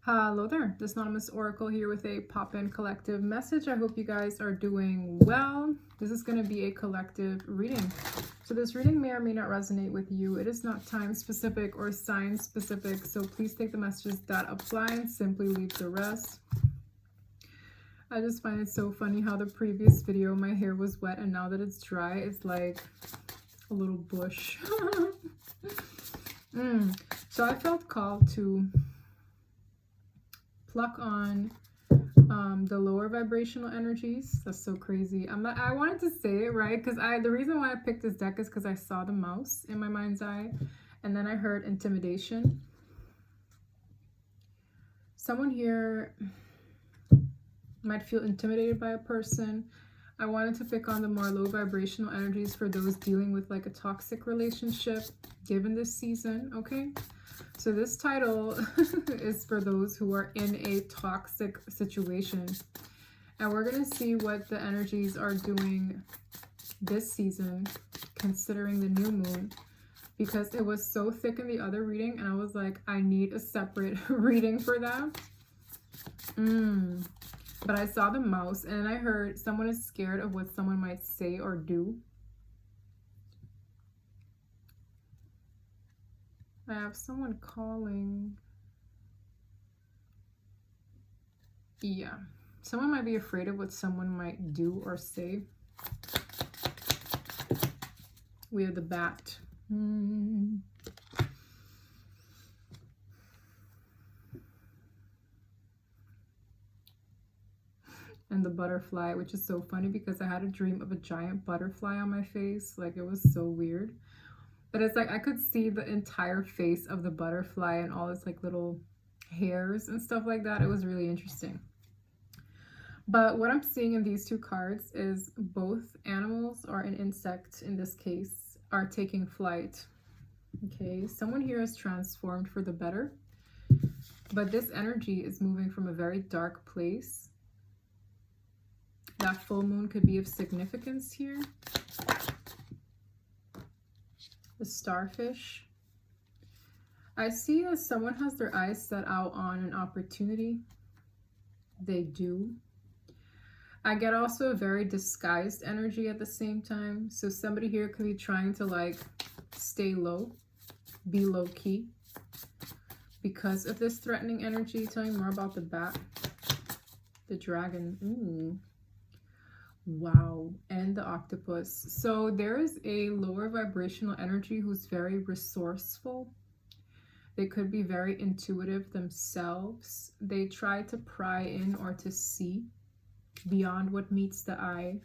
Hello there, this Anonymous Oracle here with a pop-in collective message. I hope you guys are doing well. This is going to be a collective reading. So this reading may or may not resonate with you. It is not time specific or sign specific, so please take the messages that apply and simply leave the rest. I just find it so funny how the previous video my hair was wet and now that it's dry, it's like a little bush. So I felt called to pluck on the lower vibrational energies. That's so crazy. I wanted to say it right because the reason why I picked this deck is because I saw the mouse in my mind's eye and then I heard intimidation. Someone here might feel intimidated by a person. I wanted to pick on the more low vibrational energies for those dealing with like a toxic relationship given this season, okay? So this title is for those who are in a toxic situation. And we're going to see what the energies are doing this season, considering the new moon. Because it was so thick in the other reading, and I was like, I need a separate reading for that. But I saw the mouse, and I heard someone is scared of what someone might say or do. I have someone calling. Yeah. Someone might be afraid of what someone might do or say. We have the bat. And the butterfly, which is so funny because I had a dream of a giant butterfly on my face. Like, it was so weird. But it's like I could see the entire face of the butterfly and all its like little hairs and stuff like that. It was really interesting. But what I'm seeing in these two cards is both animals or an insect in this case are taking flight. Okay, someone here is transformed for the better. But this energy is moving from a very dark place. That full moon could be of significance here. The starfish. I see that someone has their eyes set out on an opportunity. They do. I get also a very disguised energy at the same time. So somebody here could be trying to like stay low, be low key because of this threatening energy. Tell me more about the bat, the dragon. Ooh. Wow, and the octopus. So there is a lower vibrational energy who's very resourceful. They could be very intuitive themselves. They try to pry in or to see beyond what meets the eye.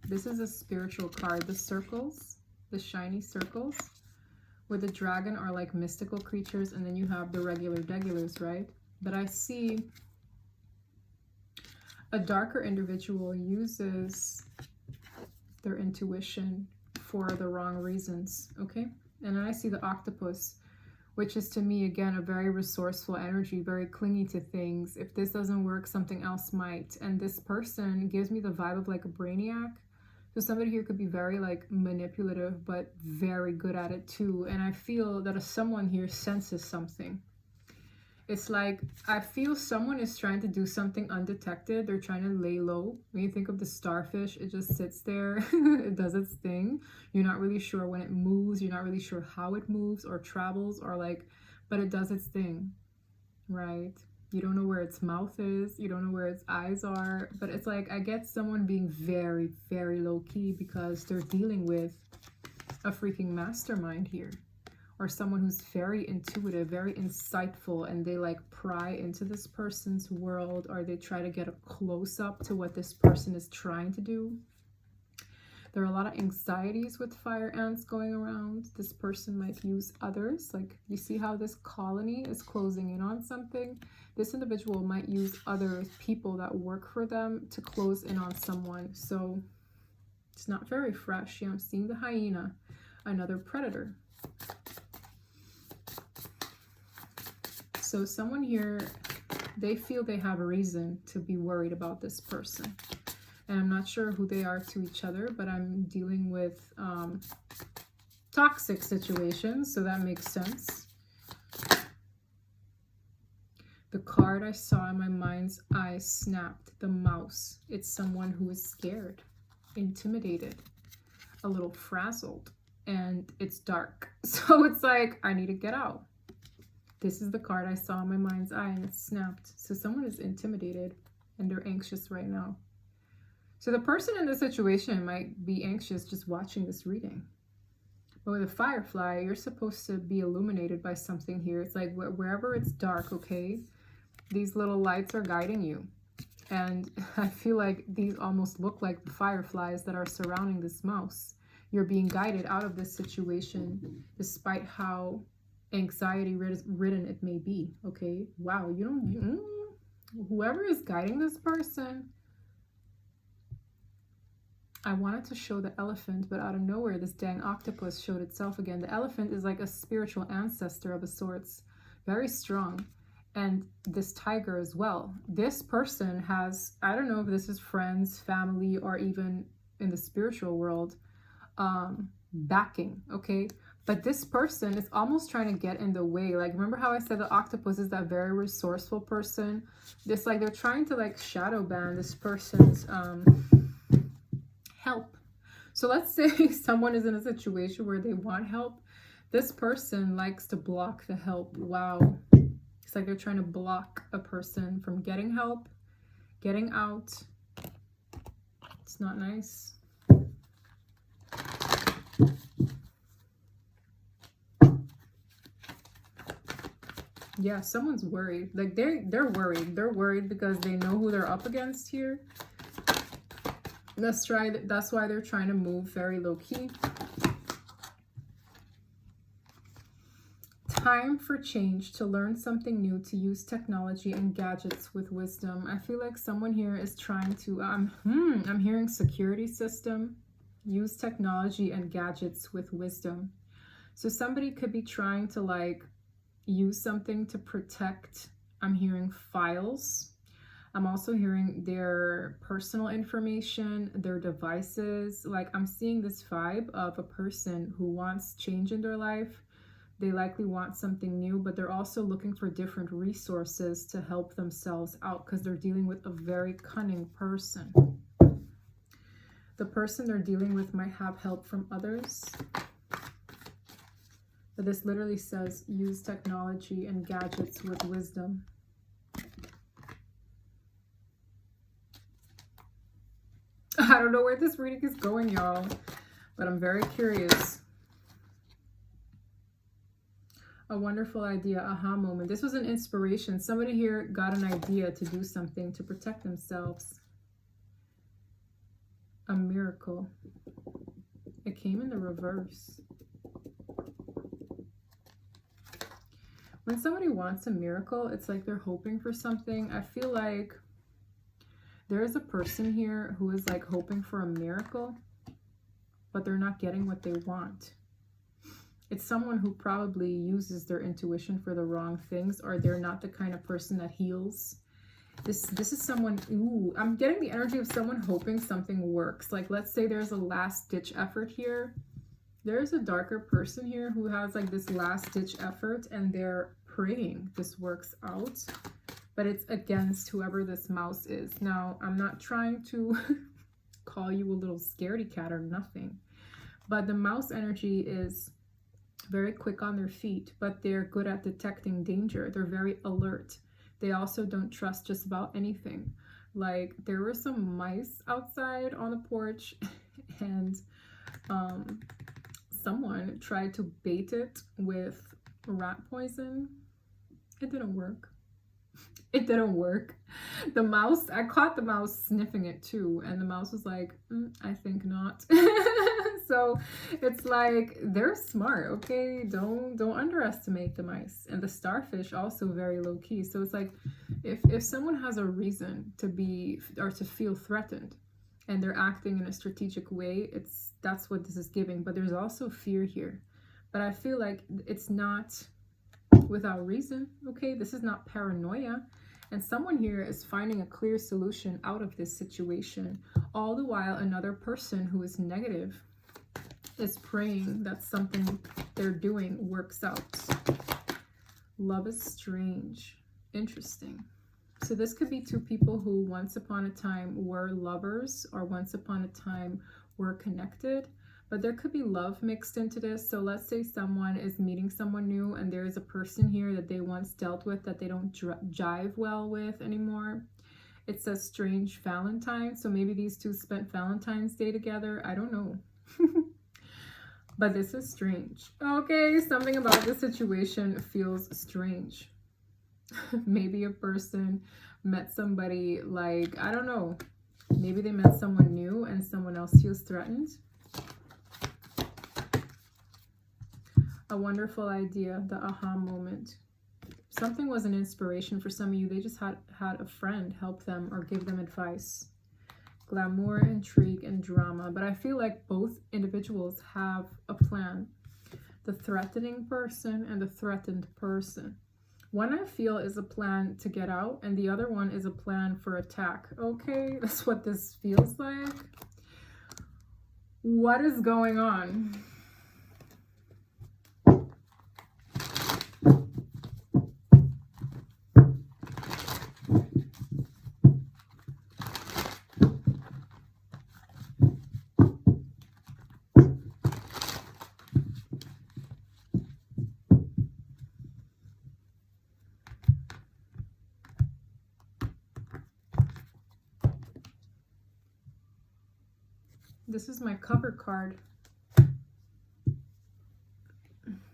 This is a spiritual card. The circles, the shiny circles with the dragon are like mystical creatures, and then you have the regulars, right? But I see a darker individual uses their intuition for the wrong reasons, okay? And then I see the octopus, which is to me, again, a very resourceful energy, very clingy to things. If this doesn't work, something else might. And this person gives me the vibe of like a brainiac. So somebody here could be very like manipulative, but very good at it too. And I feel that someone here senses something. It's like, I feel someone is trying to do something undetected. They're trying to lay low. When you think of the starfish, it just sits there. It does its thing. You're not really sure when it moves. You're not really sure how it moves or travels or like, but it does its thing, right? You don't know where its mouth is. You don't know where its eyes are. But it's like, I get someone being very, very low key because they're dealing with a freaking mastermind here. Or someone who's very intuitive, very insightful, and they like pry into this person's world, or they try to get a close-up to what this person is trying to do. There are a lot of anxieties with fire ants going around. This person might use others. Like, you see how this colony is closing in on something? This individual might use other people that work for them to close in on someone. So it's not very fresh. I'm seeing the hyena, another predator. So someone here, they feel they have a reason to be worried about this person. And I'm not sure who they are to each other, but I'm dealing with toxic situations, so that makes sense. The card I saw in my mind's eye snapped. The mouse. It's someone who is scared, intimidated, a little frazzled, and it's dark. So it's like, I need to get out. This is the card I saw in my mind's eye, and it snapped. So someone is intimidated and they're anxious right now. So the person in this situation might be anxious just watching this reading. But with a firefly, you're supposed to be illuminated by something here. It's like wherever it's dark, okay, these little lights are guiding you. And I feel like these almost look like the fireflies that are surrounding this mouse. You're being guided out of this situation despite how anxiety ridden it may be, okay? Wow, whoever is guiding this person, I wanted to show the elephant, but out of nowhere, this dang octopus showed itself again. The elephant is like a spiritual ancestor of a sorts, very strong. And this tiger as well. This person has, I don't know if this is friends, family, or even in the spiritual world, backing, okay? But this person is almost trying to get in the way. Like, remember how I said the octopus is that very resourceful person? It's like they're trying to like shadow ban this person's help. So let's say someone is in a situation where they want help. This person likes to block the help. Wow. It's like they're trying to block a person from getting help, getting out. It's not nice. Yeah, someone's worried. Like they're worried. They're worried because they know who they're up against here. That's why they're trying to move very low key. Time for change, to learn something new, to use technology and gadgets with wisdom. I feel like someone here is trying to, I'm hearing security system, use technology and gadgets with wisdom. So somebody could be trying to like use something to protect, I'm hearing files. I'm also hearing their personal information, their devices. Like I'm seeing this vibe of a person who wants change in their life. They likely want something new, but they're also looking for different resources to help themselves out because they're dealing with a very cunning person. The person they're dealing with might have help from others. But this literally says use technology and gadgets with wisdom. I don't know where this reading is going, y'all, but I'm very curious. A wonderful idea, aha moment. This was an inspiration. Somebody here got an idea to do something to protect themselves. A miracle. It came in the reverse. When somebody wants a miracle, it's like they're hoping for something. I feel like there is a person here who is like hoping for a miracle, but they're not getting what they want. It's someone who probably uses their intuition for the wrong things, or they're not the kind of person that heals. This is someone, ooh, I'm getting the energy of someone hoping something works. Like, let's say there's a last ditch effort here. There's a darker person here who has like this last ditch effort and they're praying this works out, but it's against whoever this mouse is. Now, I'm not trying to call you a little scaredy cat or nothing, but the mouse energy is very quick on their feet, but they're good at detecting danger. They're very alert. They also don't trust just about anything. Like there were some mice outside on the porch and someone tried to bait it with rat poison. It didn't work. It didn't work. The mouse, I caught the mouse sniffing it too, and the mouse was like, I think not. So it's like they're smart, okay? Don't underestimate the mice. And the starfish also very low key. So it's like if someone has a reason to be or to feel threatened and they're acting in a strategic way, that's what this is giving. But there's also fear here. But I feel like it's not without reason, okay? This is not paranoia. And someone here is finding a clear solution out of this situation. All the while, another person who is negative is praying that something they're doing works out. Love is strange. Interesting. So this could be two people who once upon a time were lovers, or once upon a time were connected, but there could be love mixed into this. So let's say someone is meeting someone new and there is a person here that they once dealt with that they don't jive well with anymore. It says strange Valentine. So maybe these two spent Valentine's Day together. I don't know. But this is strange. Okay, something about the situation feels strange. Maybe a person met somebody, like, I don't know. Maybe they met someone new and someone else feels threatened. A wonderful idea, the aha moment. Something was an inspiration for some of you. They just had a friend help them or give them advice. Glamour, intrigue, and drama. But I feel like both individuals have a plan. The threatening person and the threatened person. One I feel is a plan to get out, and the other one is a plan for attack. Okay, that's what this feels like. What is going on? This is my cover card.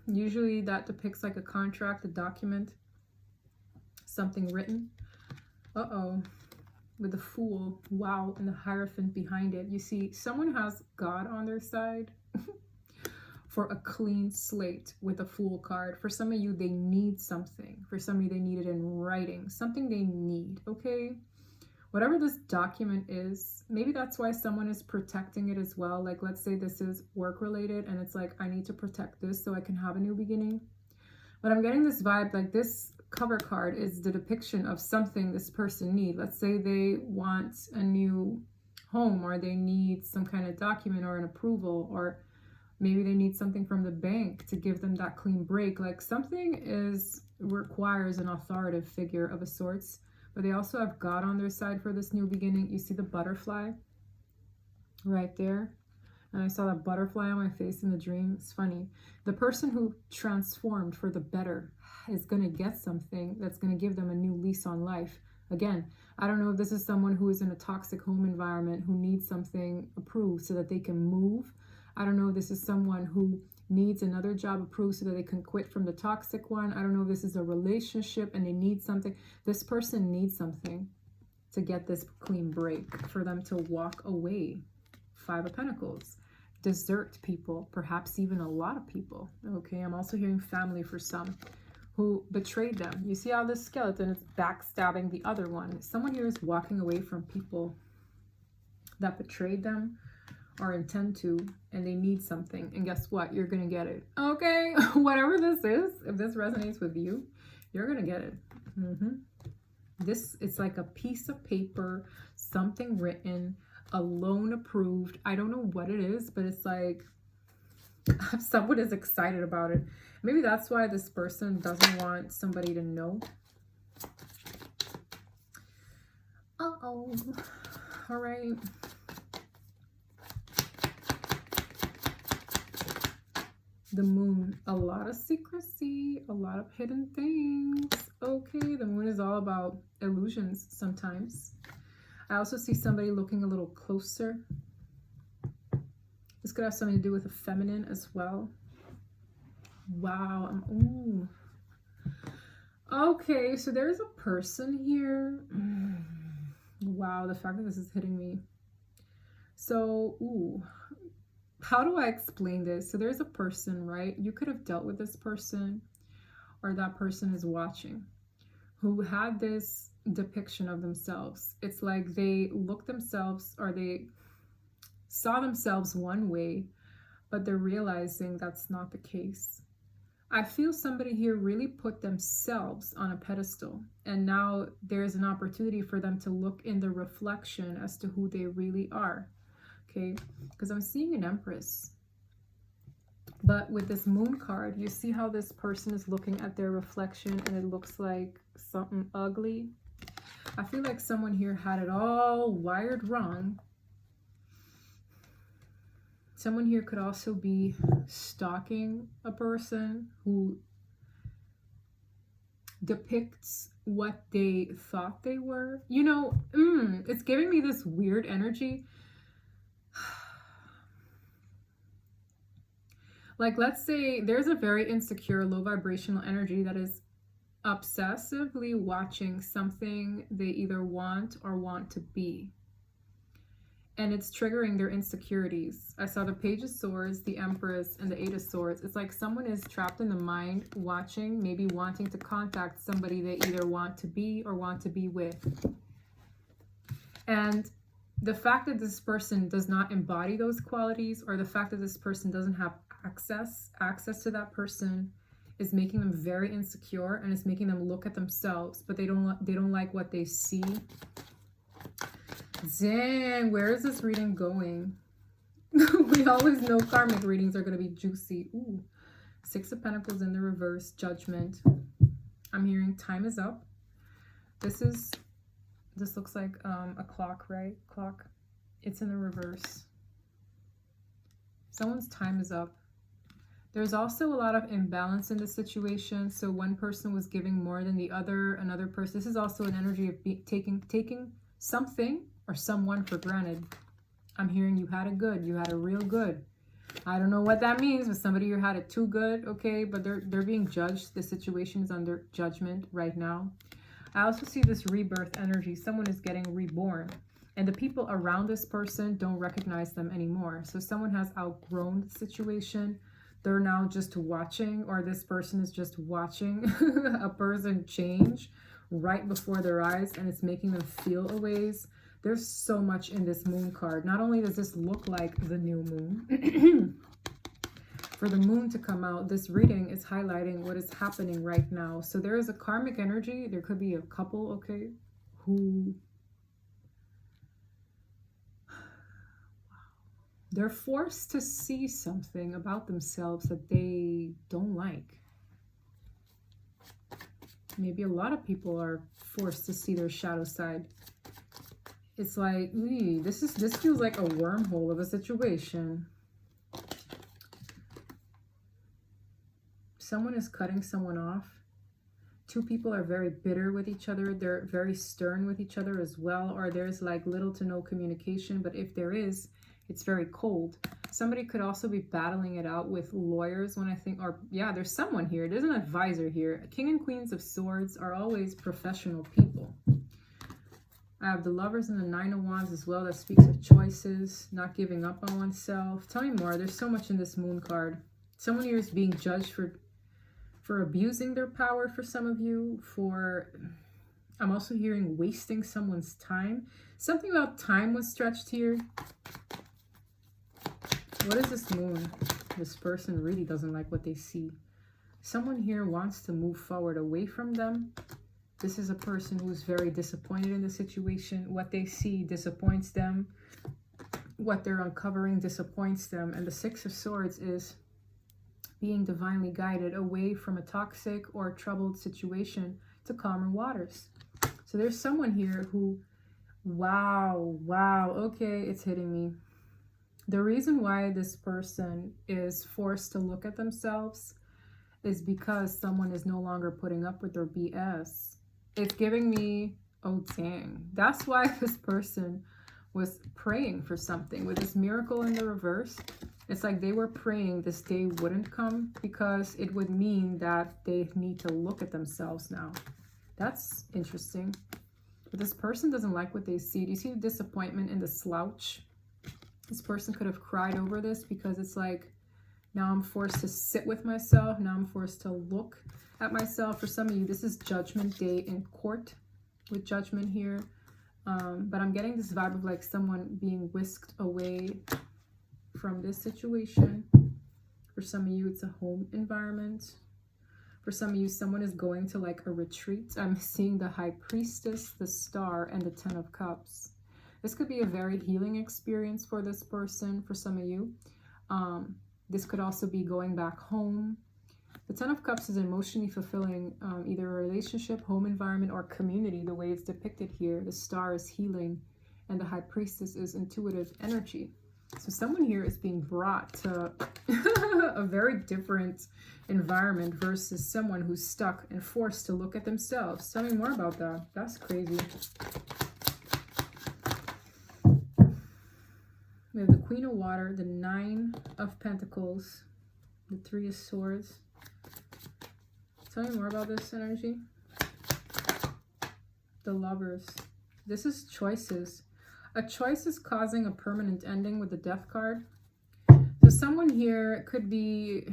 Usually that depicts like a contract, a document, something written. Uh-oh, with the Fool, wow, and the Hierophant behind it. You see, someone has God on their side for a clean slate with a Fool card. For some of you, they need something. For some of you, they need it in writing, something they need, okay? Whatever this document is, maybe that's why someone is protecting it as well. Like, let's say this is work related and it's like, I need to protect this so I can have a new beginning. But I'm getting this vibe, like this cover card is the depiction of something this person needs. Let's say they want a new home, or they need some kind of document or an approval, or maybe they need something from the bank to give them that clean break. Like something requires an authoritative figure of a sorts. But they also have God on their side for this new beginning. You see the butterfly right there? And I saw that butterfly on my face in the dream. It's funny. The person who transformed for the better is going to get something that's going to give them a new lease on life. Again, I don't know if this is someone who is in a toxic home environment who needs something approved so that they can move. I don't know if this is someone who needs another job approved so that they can quit from the toxic one. I don't know if this is a relationship and they need something. This person needs something to get this clean break, for them to walk away. 5 of Pentacles. Desert people, perhaps even a lot of people. Okay, I'm also hearing family for some who betrayed them. You see how this skeleton is backstabbing the other one. Someone here is walking away from people that betrayed them or intend to, and they need something, and guess what? You're gonna get it. Okay, whatever this is, if this resonates with you, you're gonna get it. This, it's like a piece of paper, something written, a loan approved. I don't know what it is, but it's like someone is excited about it. Maybe that's why this person doesn't want somebody to know. Uh-oh. All right. The Moon, a lot of secrecy, a lot of hidden things. Okay, the Moon is all about illusions sometimes. I also see somebody looking a little closer. This could have something to do with the feminine as well. Wow. Ooh. Okay, so there's a person here. Wow, the fact that this is hitting me. So, ooh. How do I explain this? So there's a person, right? You could have dealt with this person, or that person is watching, who had this depiction of themselves. It's like they looked themselves, or they saw themselves one way, but they're realizing that's not the case. I feel somebody here really put themselves on a pedestal, and now there's an opportunity for them to look in the reflection as to who they really are. Okay, because I'm seeing an Empress. But with this moon card, you see how this person is looking at their reflection and it looks like something ugly. I feel like someone here had it all wired wrong. Someone here could also be stalking a person who depicts what they thought they were. You know, it's giving me this weird energy. Like, let's say there's a very insecure, low vibrational energy that is obsessively watching something they either want or want to be. And it's triggering their insecurities. I saw the Page of Swords, the Empress, and the Eight of Swords. It's like someone is trapped in the mind, watching, maybe wanting to contact somebody they either want to be or want to be with. And the fact that this person does not embody those qualities, or the fact that this person doesn't have access to that person, is making them very insecure, and it's making them look at themselves, but they don't like what they see. Dang, where is this reading going? We always know karmic readings are going to be juicy. Ooh, Six of Pentacles in the reverse, Judgment. I'm hearing time is up. This looks like a clock, right? Clock. It's in the reverse. Someone's time is up. There's also a lot of imbalance in the situation. So one person was giving more than the other. Another person. This is also an energy of taking something or someone for granted. I'm hearing you had it good. You had a real good. I don't know what that means, but somebody here had it too good. Okay, but they're being judged. The situation is under judgment right now. I also see this rebirth energy. Someone is getting reborn. And the people around this person don't recognize them anymore. So someone has outgrown the situation. They're now just watching, or this person is just watching a person change right before their eyes, and it's making them feel a ways. There's so much in this moon card. Not only does this look like the new moon, for the moon to come out, this reading is highlighting what is happening right now. So there is a karmic energy. There could be a couple, okay, who they're forced to see something about themselves that they don't like. Maybe a lot of people are forced to see their shadow side. It's like, this feels like a wormhole of a situation. Someone is cutting someone off. Two people are very bitter with each other. They're very stern with each other as well. Or there's like little to no communication. But if there is, it's very cold. Somebody could also be battling it out with lawyers when I think, or yeah, there's someone here. There's an advisor here. King and Queens of Swords are always professional people. I have the Lovers and the Nine of Wands as well. That speaks of choices, not giving up on oneself. Tell me more. There's so much in this moon card. Someone here is being judged for abusing their power for some of you. I'm also hearing wasting someone's time. Something about time was stretched here. What is this moon? This person really doesn't like what they see. Someone here wants to move forward away from them. This is a person who's very disappointed in the situation. What they see disappoints them. What they're uncovering disappoints them. And the Six of Swords is being divinely guided away from a toxic or troubled situation to calmer waters. So there's someone here who, wow, okay, it's hitting me. The reason why this person is forced to look at themselves is because someone is no longer putting up with their BS. It's giving me, oh dang, that's why this person was praying for something. With this miracle in the reverse, it's like they were praying this day wouldn't come because it would mean that they need to look at themselves now. That's interesting. But this person doesn't like what they see. Do you see the disappointment in the slouch? This person could have cried over this because it's like, now I'm forced to sit with myself. Now I'm forced to look at myself. For some of you, this is Judgment Day in court with Judgment here. But I'm getting this vibe of like someone being whisked away from this situation. For some of you, it's a home environment. For some of you, someone is going to like a retreat. I'm seeing the High Priestess, the Star, and the Ten of Cups. This could be a very healing experience for this person, for some of you. This could also be going back home. The Ten of Cups is emotionally fulfilling, either a relationship, home environment, or community, the way it's depicted here. The Star is healing, and the High Priestess is intuitive energy. So someone here is being brought to a very different environment versus someone who's stuck and forced to look at themselves. Tell me more about that. That's crazy. We have the Queen of Water, the Nine of Pentacles, the Three of Swords. Tell me more about this energy. The Lovers. This is choices. A choice is causing a permanent ending with the Death card. So someone here could be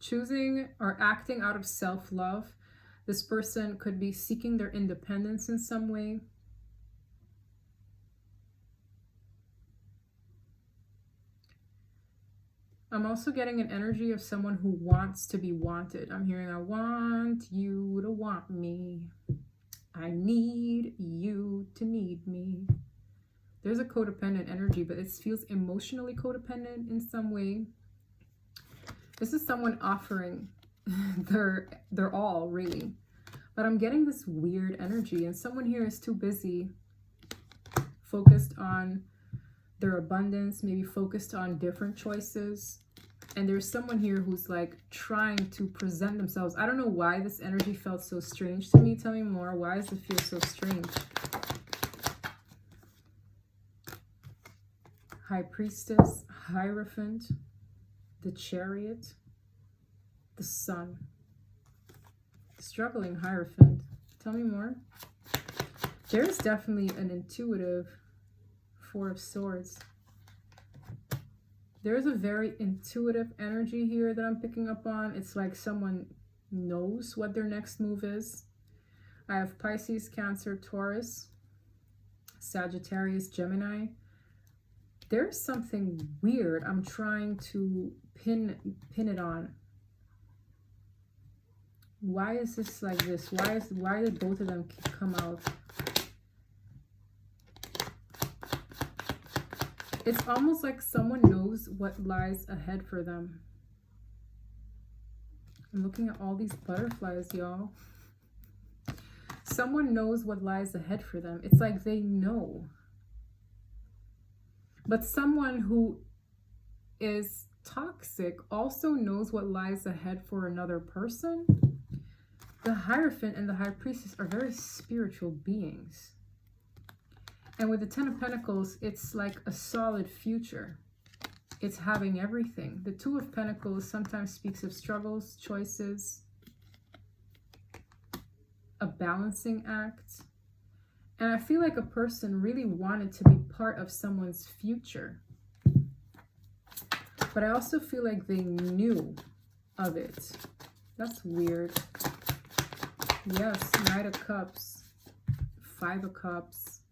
choosing or acting out of self-love. This person could be seeking their independence in some way. I'm also getting an energy of someone who wants to be wanted. I'm hearing, I want you to want me. I need you to need me. There's a codependent energy, but it feels emotionally codependent in some way. This is someone offering their all, really. But I'm getting this weird energy, and someone here is too busy, focused on their abundance, maybe focused on different choices. And there's someone here who's like trying to present themselves. I don't know why this energy felt so strange to me. Tell me more. Why does it feel so strange? High Priestess, Hierophant, the Chariot, the Sun. Struggling Hierophant. Tell me more. There's definitely an intuitive Four of Swords. There's a very intuitive energy here that I'm picking up on. It's like someone knows what their next move is. I have Pisces, Cancer, Taurus, Sagittarius, Gemini. There's something weird I'm trying to pin it on. Why is this like this? Why did both of them come out? It's almost like someone knows what lies ahead for them. I'm looking at all these butterflies, y'all. Someone knows what lies ahead for them. It's like they know. But someone who is toxic also knows what lies ahead for another person. The Hierophant and the High Priestess are very spiritual beings. And with the Ten of Pentacles, it's like a solid future. It's having everything. The Two of Pentacles sometimes speaks of struggles, choices, a balancing act. And I feel like a person really wanted to be part of someone's future. But I also feel like they knew of it. That's weird. Yes, Knight of Cups, Five of Cups.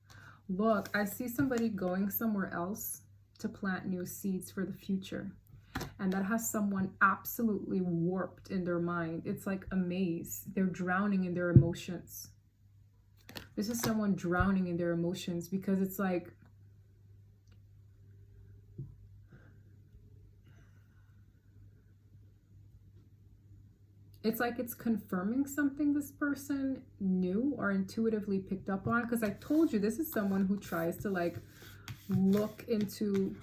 Look, I see somebody going somewhere else to plant new seeds for the future. And that has someone absolutely warped in their mind. It's like a maze. They're drowning in their emotions. This is someone drowning in their emotions because it's like, it's confirming something this person knew or intuitively picked up on. Because I told you, this is someone who tries to like look into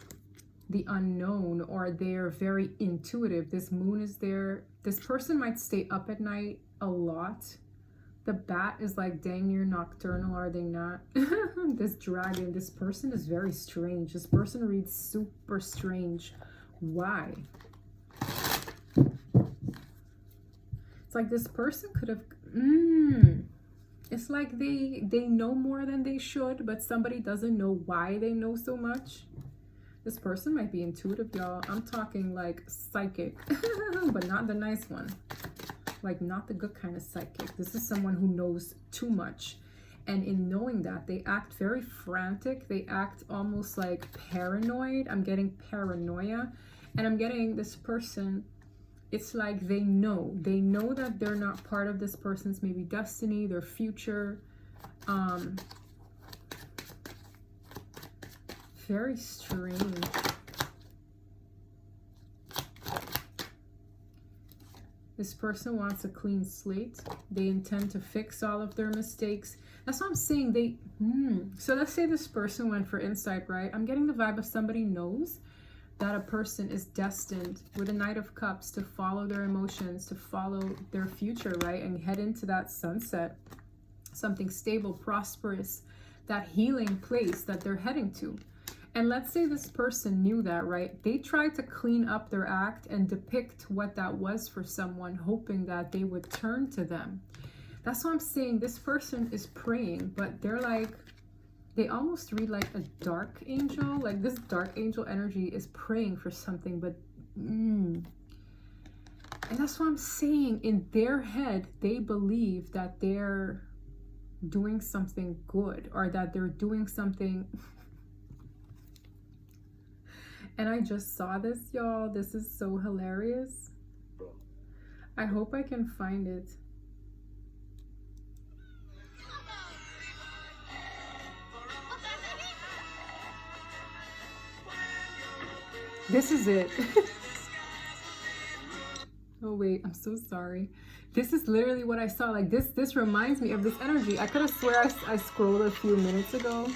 the unknown, or they're very intuitive. This moon is there. This person might stay up at night a lot. The bat is like dang near nocturnal, are they not? This dragon, this person is very strange. This person reads super strange. Why? It's like this person could have, it's like they know more than they should, but somebody doesn't know why they know so much. This person might be intuitive, y'all. I'm talking like psychic, but not the nice one. Like not the good kind of psychic. This is someone who knows too much. And in knowing that, they act very frantic. They act almost like paranoid. I'm getting paranoia. And I'm getting this person, it's like they know that they're not part of this person's maybe destiny, their future. Very strange. This person wants a clean slate. They intend to fix all of their mistakes. That's what I'm saying. So let's say this person went for insight, right? I'm getting the vibe of somebody knows that a person is destined with a Knight of Cups to follow their emotions, to follow their future, right? And head into that sunset, something stable, prosperous, that healing place that they're heading to. And let's say this person knew that, right? They tried to clean up their act and depict what that was for someone, hoping that they would turn to them. That's what I'm saying. This person is praying, but they're like, they almost read like a dark angel. Like this dark angel energy is praying for something, but and that's what I'm saying. In their head, they believe that they're doing something good, or that they're doing something. And I just saw this, y'all. This is so hilarious. I hope I can find it. This is it. Oh wait, I'm so sorry. This is literally what I saw. Like this reminds me of this energy. I could have swear I scrolled a few minutes ago.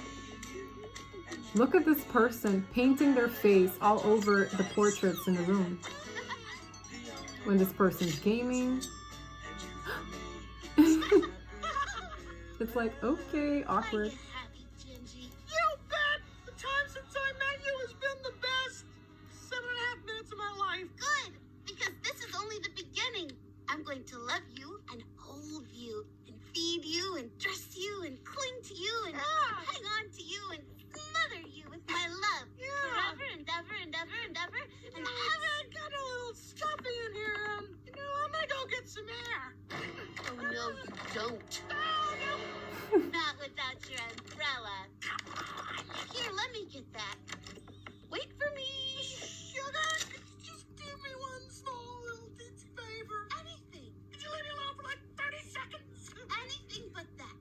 Look at this person painting their face all over the portraits in the room. When this person's gaming. It's like, okay, awkward. You bet! The time since I met you has been the best 7.5 minutes of my life. Good, because this is only the beginning. I'm going to love you and hold you and feed you and dress you and cling to you and hang on to you and smother you with my love. Forever and ever and ever and ever and ever. I got a little stuffy in here. I might go get some air. Oh, no, you don't. Oh, Not without your umbrella. Here, let me get that. Wait for me. sugar, just do me one small little teensy favor. Anything. Could you leave me alone for like 30 seconds? Anything but that.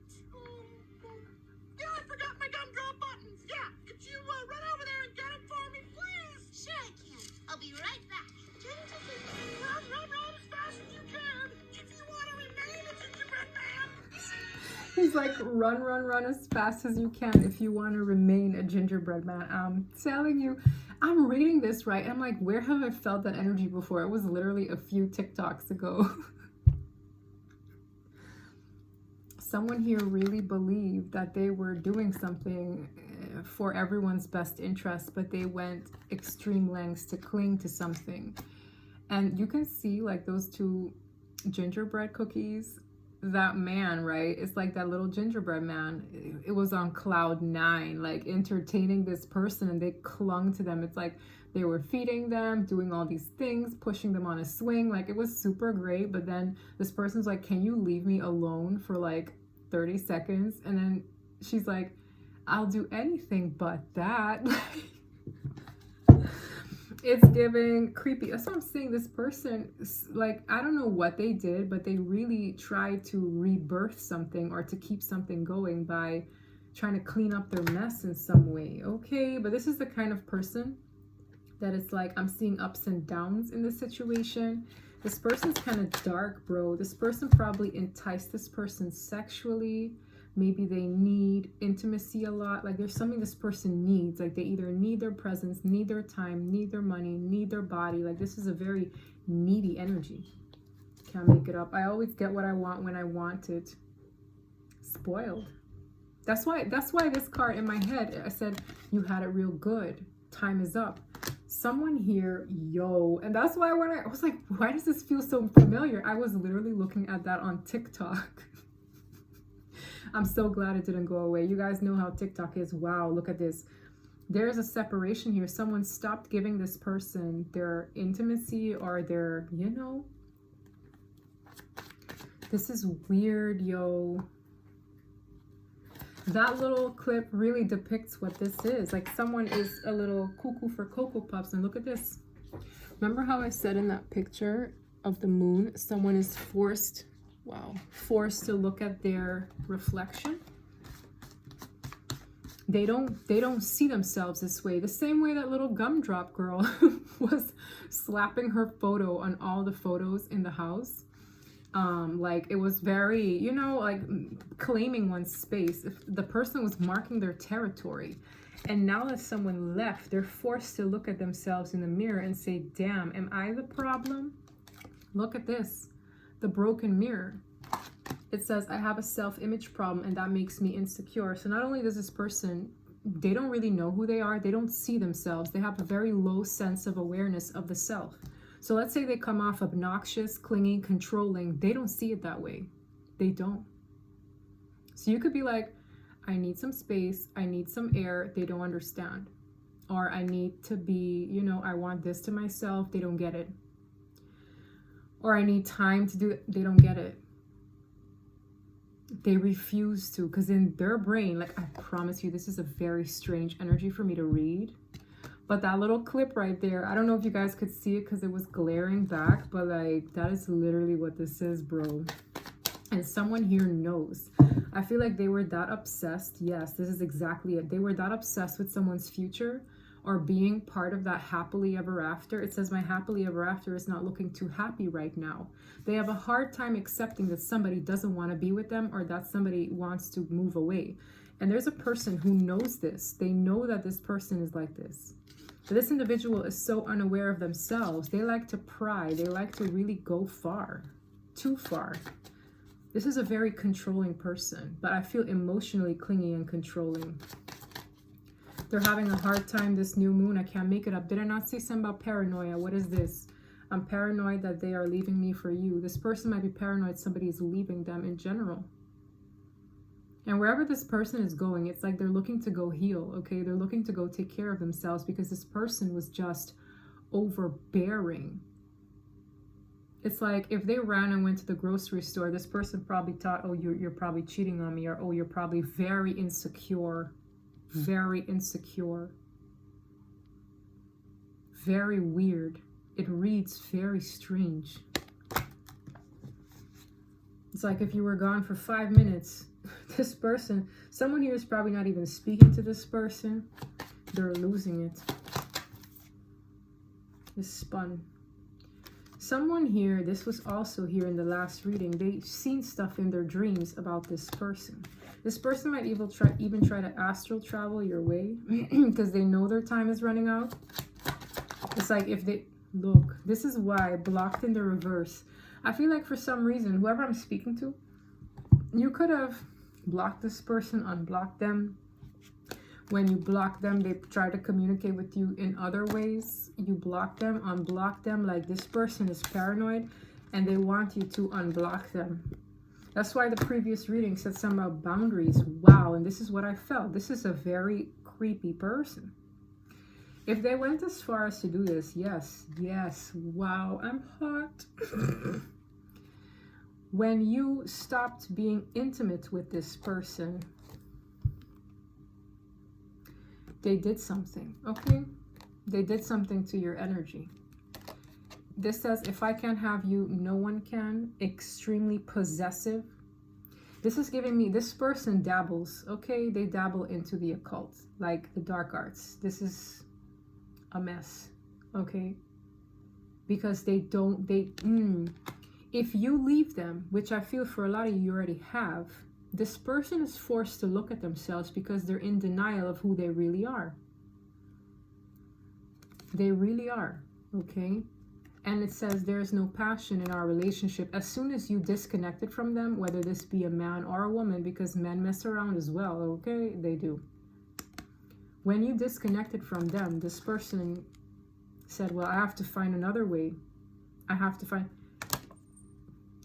Yeah, I forgot my gumdrop buttons. Yeah, could you run over there and get them for me, please? Sure I can. I'll be right back. Run as fast as you can if you want to remain a gingerbread man. He's like, run as fast as you can if you want to remain a gingerbread man. I'm telling you, I'm reading this right, and I'm like, where have I felt that energy before? It was literally a few TikToks ago. Someone here really believed that they were doing something for everyone's best interest, but they went extreme lengths to cling to something. And you can see like those two gingerbread cookies, that man, right? It's like that little gingerbread man. It was on cloud 9, like entertaining this person, and they clung to them. It's like they were feeding them, doing all these things, pushing them on a swing. Like it was super great. But then this person's like, can you leave me alone for like 30 seconds? And then she's like, I'll do anything but that. It's giving creepy. That's what I'm saying. This person, like, I don't know what they did, but they really tried to rebirth something or to keep something going by trying to clean up their mess in some way. Okay, but this is the kind of person that it's like, I'm seeing ups and downs in this situation. This person's kind of dark, bro. This person probably enticed this person sexually. Maybe they need intimacy a lot. Like there's something this person needs. Like they either need their presence, need their time, need their money, need their body. Like this is a very needy energy. Can't make it up. I always get what I want when I want it. Spoiled. That's why this card in my head, I said, you had it real good. Time is up. Someone here, yo. And that's why when I was like, why does this feel so familiar? I was literally looking at that on TikTok. I'm so glad it didn't go away. You guys know how TikTok is. Wow, look at this. There's a separation here. Someone stopped giving this person their intimacy or their, you know. This is weird, yo. That little clip really depicts what this is. Like someone is a little cuckoo for Cocoa Puffs. And look at this. Remember how I said in that picture of the moon, someone is forced to look at their reflection. They don't see themselves this way. The same way that little gumdrop girl was slapping her photo on all the photos in the house. Like it was very, you know, like claiming one's space. If the person was marking their territory. And now that someone left, they're forced to look at themselves in the mirror and say, damn, am I the problem? Look at this, the broken mirror. It says, I have a self-image problem and that makes me insecure. So not only does this person, they don't really know who they are. They don't see themselves. They have a very low sense of awareness of the self. So let's say they come off obnoxious, clingy, controlling. They don't see it that way. They don't. So you could be like, I need some space. I need some air. They don't understand. Or I need to be, you know, I want this to myself. They don't get it. Or I need time to do it. They don't get it. They refuse to, because in their brain, like I promise you, this is a very strange energy for me to read. But that little clip right there, I don't know if you guys could see it because it was glaring back, but like that is literally what this is, bro. And someone here knows. I feel like they were that obsessed. Yes, this is exactly it. They were that obsessed with someone's future or being part of that happily ever after. It says my happily ever after is not looking too happy right now. They have a hard time accepting that somebody doesn't want to be with them or that somebody wants to move away. And there's a person who knows this. They know that this person is like this. But this individual is so unaware of themselves. They like to pry. They like to really go far, too far. This is a very controlling person, but I feel emotionally clingy and controlling. They're having a hard time this new moon. I can't make it up. Did I not say something about paranoia? What is this? I'm paranoid that they are leaving me for you. This person might be paranoid somebody is leaving them in general. And wherever this person is going, it's like they're looking to go heal, okay? They're looking to go take care of themselves because this person was just overbearing. It's like if they ran and went to the grocery store, this person probably thought, oh, you're probably cheating on me, or oh, you're probably very insecure, very weird. It reads very strange. It's like if you were gone for 5 minutes, this person, someone here is probably not even speaking to this person. They're losing it. It's spun. Someone here, this was also here in the last reading, they've seen stuff in their dreams about this person. This person might even try to astral travel your way because they know their time is running out. It's like if they, look, this is why blocked in the reverse. I feel like for some reason, whoever I'm speaking to, you could have blocked this person, unblocked them. When you block them, they try to communicate with you in other ways. You block them, unblock them. Like this person is paranoid and they want you to unblock them. That's why the previous reading said something about boundaries. Wow, and this is what I felt. This is a very creepy person. If they went as far as to do this, yes, wow, I'm hot. When you stopped being intimate with this person, they did something, okay? They did something to your energy. This says, if I can't have you, no one can. Extremely possessive. This is giving me, this person dabbles, okay? They dabble into the occult, like the dark arts. This is a mess, okay? Because they don't, if you leave them, which I feel for a lot of you already have, this person is forced to look at themselves because they're in denial of who they really are. They really are, okay? And it says there's no passion in our relationship. As soon as you disconnected from them, whether this be a man or a woman, because men mess around as well, okay? They do. When you disconnected from them, this person said, well, I have to find another way. I have to find...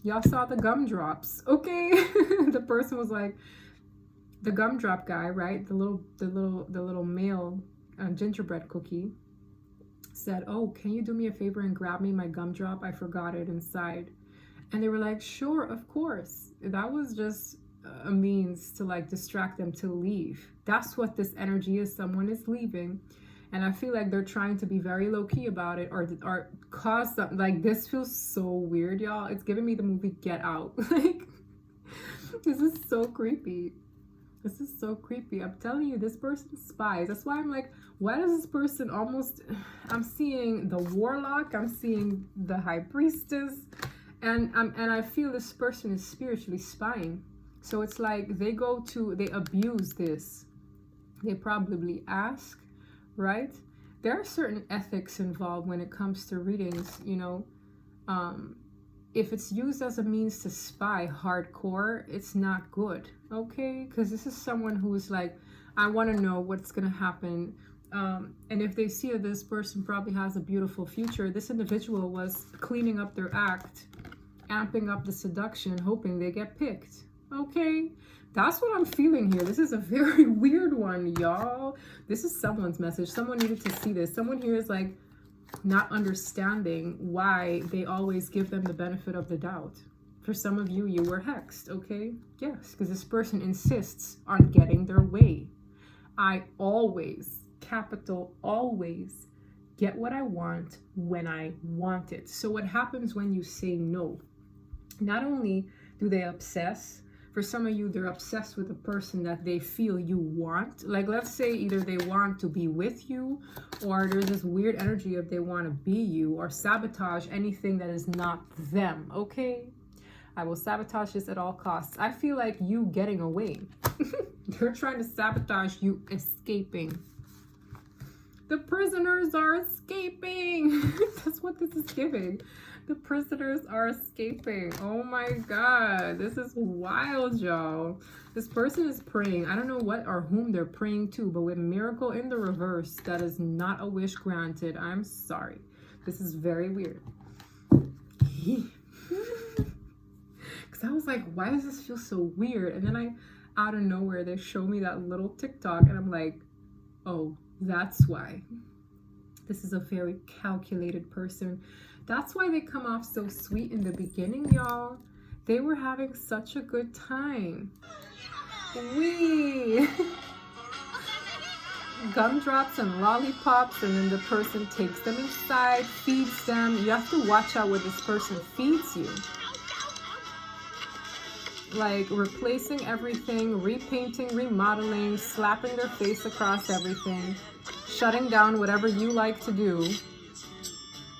Y'all saw the gumdrops, okay? The person was like, the gumdrop guy, right? The little male gingerbread cookie said, oh, can you do me a favor and grab me my gumdrop? I forgot it inside. And they were like, sure, of course. That was just a means to like distract them to leave. That's what this energy is. Someone is leaving. And I feel like they're trying to be very low-key about it or cause something. Like, this feels so weird, y'all. It's giving me the movie Get Out. Like, this is so creepy. This is so creepy. I'm telling you, this person spies. That's why I'm like, why does this person almost... I'm seeing the warlock. I'm seeing the high priestess. And I feel this person is spiritually spying. So it's like they abuse this. They probably ask, right? There are certain ethics involved when it comes to readings, you know. If it's used as a means to spy hardcore, it's not good, okay? Because this is someone who is like, I want to know what's going to happen. And if they see that this person probably has a beautiful future, this individual was cleaning up their act, amping up the seduction, hoping they get picked, okay? That's what I'm feeling here. This is a very weird one, y'all. This is someone's message. Someone needed to see this. Someone here is like, not understanding why they always give them the benefit of the doubt. For some of you, you were hexed, okay? Yes, because this person insists on getting their way. I always, capital always, get what I want when I want it. So what happens when you say no? Not only do they obsess, for some of you, they're obsessed with the person that they feel you want. Like, let's say either they want to be with you, or there's this weird energy of they want to be you, or sabotage anything that is not them, okay? I will sabotage this at all costs. I feel like you getting away. They're trying to sabotage you escaping. The prisoners are escaping. That's what this is giving. The prisoners are escaping. Oh my God. This is wild, y'all. This person is praying. I don't know what or whom they're praying to, but with miracle in the reverse, that is not a wish granted. I'm sorry. This is very weird. Because I was like, why does this feel so weird? And then out of nowhere, they show me that little TikTok, and I'm like, oh, that's why. This is a very calculated person. That's why they come off so sweet in the beginning, y'all. They were having such a good time. Wee! Gumdrops and lollipops, and then the person takes them inside, feeds them. You have to watch out what this person feeds you. Like replacing everything, repainting, remodeling, slapping their face across everything, shutting down whatever you like to do,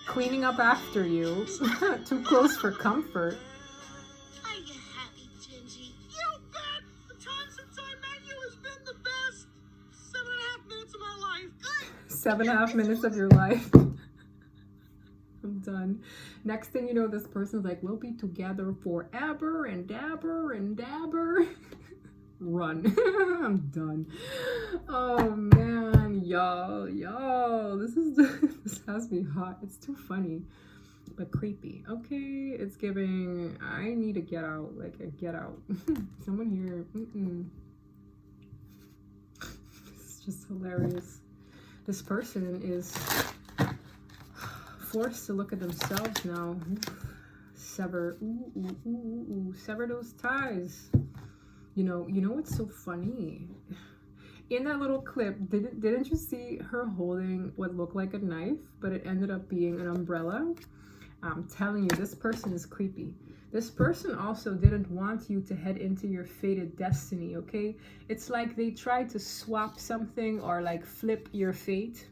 cleaning up after you. Too close for comfort. Are you happy, Gingy? You bet! The time since I met you has been the best. 7.5 minutes of my life. Good. 7.5 minutes of your life. I'm done. Next thing you know, this person's like, we'll be together forever and dabber and dabber. Run. I'm done. Oh man, y'all, this has me hot. It's too funny, but creepy. Okay, it's giving, I need to get out, like a get out. Someone here, It's just hilarious. This person is forced to look at themselves now. Sever, sever those ties. You know what's so funny? In that little clip, didn't you see her holding what looked like a knife, but it ended up being an umbrella? I'm telling you, this person is creepy. This person also didn't want you to head into your fated destiny, okay? It's like they tried to swap something or like flip your fate.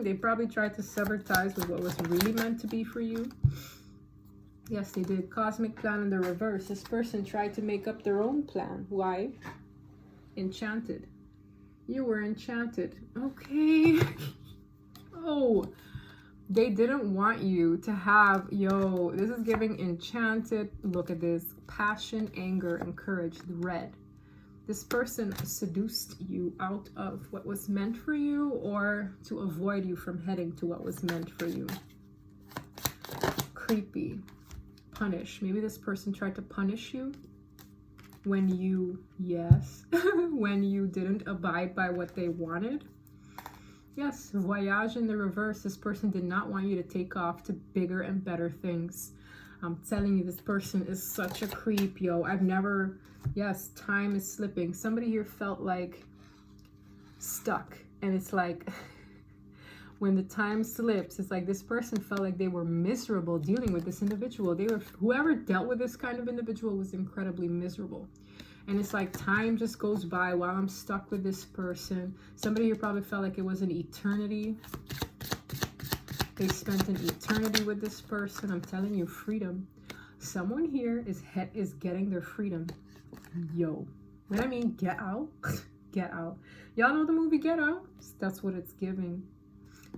They probably tried to sever ties with what was really meant to be for you. Yes, they did. Cosmic plan in the reverse. This person tried to make up their own plan. Why? Enchanted. You were enchanted. Okay. Oh, they didn't want you to have, this is giving enchanted. Look at this. Passion, anger, and courage. The red. This person seduced you out of what was meant for you, or to avoid you from heading to what was meant for you. Creepy. Punish. Maybe this person tried to punish you when you, when you didn't abide by what they wanted. Yes, voyage in the reverse. This person did not want you to take off to bigger and better things. I'm telling you, this person is such a creep, I've never, time is slipping. Somebody here felt like stuck, and it's like, when the time slips, it's like this person felt like they were miserable dealing with this individual. Whoever dealt with this kind of individual was incredibly miserable. And it's like time just goes by while I'm stuck with this person. Somebody here probably felt like it was an eternity. They spent an eternity with this person. I'm telling you, freedom. Someone here is getting their freedom. Yo, when I mean get out, get out. Y'all know the movie Get Out? That's what it's giving.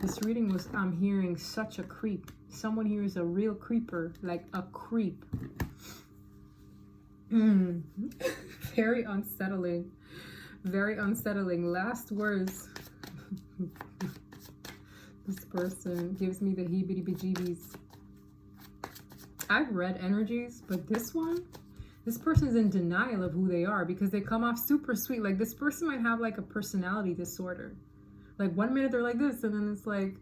This reading was, I'm hearing such a creep. Someone here is a real creeper, like a creep. Very unsettling. Very unsettling. Last words. This person gives me the heebie-jeebies. I've read energies, but this one, this person's in denial of who they are because they come off super sweet. Like this person might have like a personality disorder. Like 1 minute they're like this and then it's like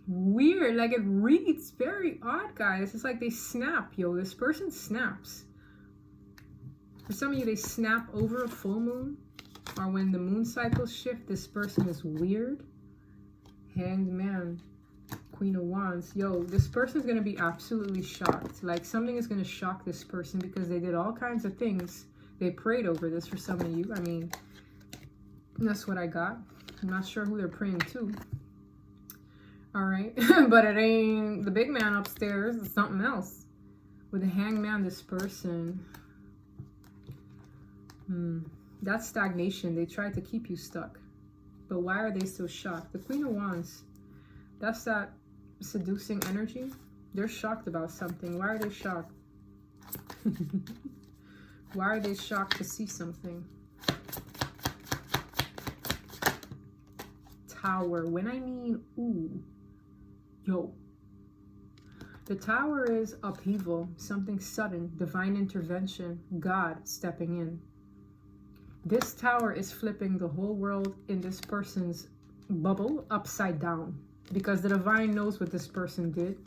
weird. Like it reads very odd, guys. It's like they snap, yo. This person snaps. For some of you, they snap over a full moon or when the moon cycles shift. This person is weird. Hanged Man, Queen of Wands. Yo, this person's going to be absolutely shocked. Like something is going to shock this person because they did all kinds of things. They prayed over this for some of you. I mean, that's what I got. I'm not sure who they're praying to. All right. But it ain't the big man upstairs. It's something else. With the Hanged Man, this person. That's stagnation. They tried to keep you stuck. But why are they so shocked? The Queen of Wands. That's that seducing energy. They're shocked about something. Why are they shocked? Why are they shocked to see something? Tower. When I mean, ooh, yo. The Tower is upheaval, something sudden, divine intervention, God stepping in. This Tower is flipping the whole world in this person's bubble upside down because the divine knows what this person did.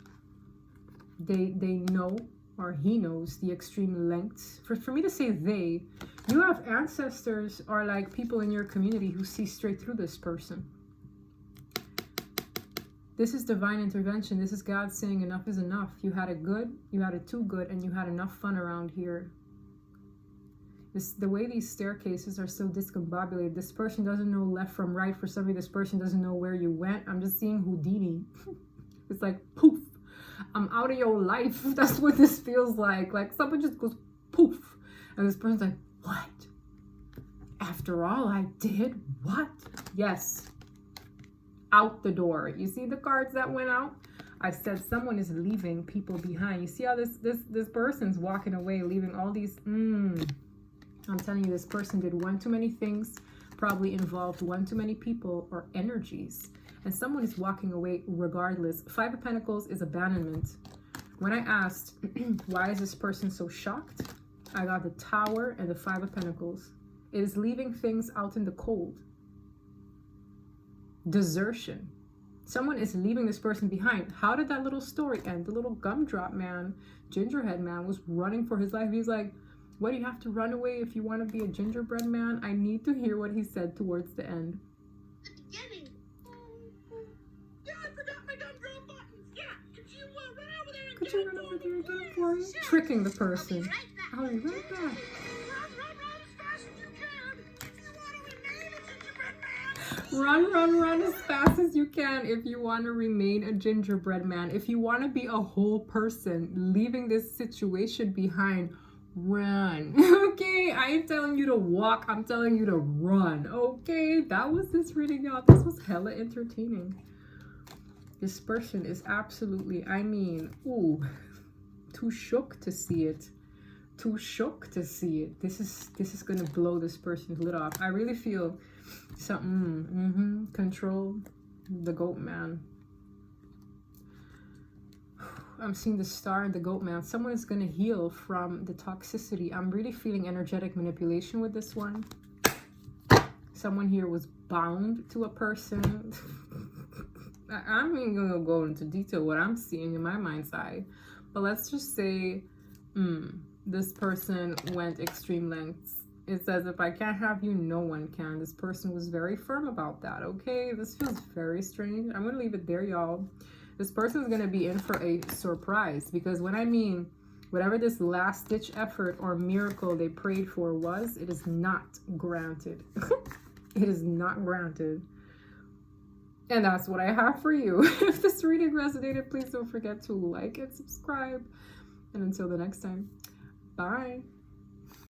They know, or he knows, the extreme lengths. For me to say they, you have ancestors or like people in your community who see straight through this person. This is divine intervention. This is God saying enough is enough. You had it good, you had it too good, and you had enough fun around here. The way these staircases are so discombobulated. This person doesn't know left from right. For somebody, this person doesn't know where you went. I'm just seeing Houdini. It's like, poof. I'm out of your life. That's what this feels like. Like someone just goes, poof. And this person's like, what? After all I did? What? Yes. Out the door. You see the cards that went out? I said someone is leaving people behind. You see how this person's walking away, leaving all these... I'm telling you, this person did one too many things, probably involved one too many people or energies. And someone is walking away regardless. 5 of Pentacles is abandonment. When I asked, why is this person so shocked? I got the Tower and the 5 of Pentacles. It is leaving things out in the cold. Desertion. Someone is leaving this person behind. How did that little story end? The little gumdrop man, gingerhead man, was running for his life. He's like, what, do you have to run away if you want to be a gingerbread man? I need to hear what he said towards the end. The beginning. Yeah, I forgot my gumdrop buttons. Yeah, could you run over there and Could you run over there and get it for me? Tricking the person. I'll be right back. I'll be right back. Run as fast as you can if you want to remain a gingerbread man. Run as fast as you can if you want to remain a gingerbread man. If you want to be a whole person, leaving this situation behind, run. Okay, I ain't telling you to walk, I'm telling you to run. Okay, that was this reading, y'all. This was hella entertaining. This person is absolutely, I mean, ooh, too shook to see it. Too shook to see it. This is gonna blow this person's lid off. I really feel something. Control. The Goat Man. I'm seeing the Star and the Goat Man. Someone is going to heal from the toxicity. I'm really feeling energetic manipulation with this one. Someone here was bound to a person. I'm not going to go into detail what I'm seeing in my mind's eye. But let's just say this person went extreme lengths. It says, if I can't have you, no one can. This person was very firm about that, okay? This feels very strange. I'm going to leave it there, y'all. This person is going to be in for a surprise because when I mean Whatever this last-ditch effort or miracle they prayed for was, it is not granted. It is not granted. And that's what I have for you. If this reading resonated, please don't forget to like and subscribe. And until the next time, bye.